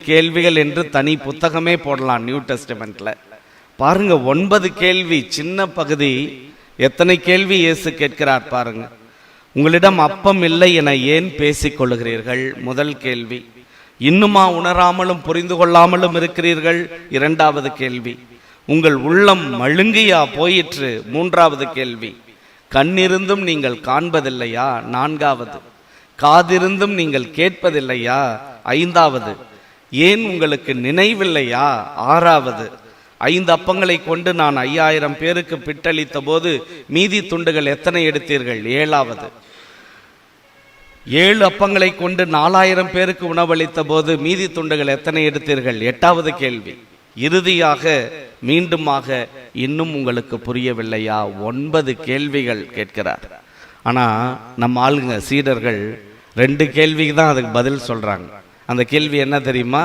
கேள்விகள் என்று தனி புத்தகமே போடலாம் நியூ டெஸ்டமெண்ட்ல. பாருங்க, 9 கேள்வி, சின்ன பகுதி. எத்தனை கேள்வி இயேசு கேட்கிறார் பாருங்க. உங்களிடம் அப்பம் இல்லை என ஏன் பேசிக் கொள்ளுகிறீர்கள்? முதல் கேள்வி. இன்னுமா உணராமலும் புரிந்து கொள்ளாமலும் இருக்கிறீர்கள்? இரண்டாவது கேள்வி. உங்கள் உள்ளம் மழுங்கியா போயிற்று? மூன்றாவது கேள்வி. கண்ணிருந்தும் நீங்கள் காண்பதில்லையா? நான்காவது. காதிருந்தும் நீங்கள் கேட்பதில்லையா? ஐந்தாவது. ஏன் உங்களுக்கு நினைவில்லையா? ஆறாவது. 5 அப்பங்களை கொண்டு நான் 5000 பேருக்கு பிட்டளித்த போது மீதி துண்டுகள் எத்தனை எடுத்தீர்கள்? ஏழாவது. 7 அப்பங்களை கொண்டு 4000 பேருக்கு உணவளித்த போது மீதி துண்டுகள் எத்தனை எடுத்தீர்கள்? எட்டாவது கேள்வி. இறுதியாக மீண்டுமாக இன்னும் உங்களுக்கு புரியவில்லையா? 9 கேள்விகள் கேட்கிறார். ஆனா நம்ம ஆளுங்க சீடர்கள் 2 கேள்விக்கு தான் அதுக்கு பதில் சொல்றாங்க. அந்த கேள்வி என்ன தெரியுமா?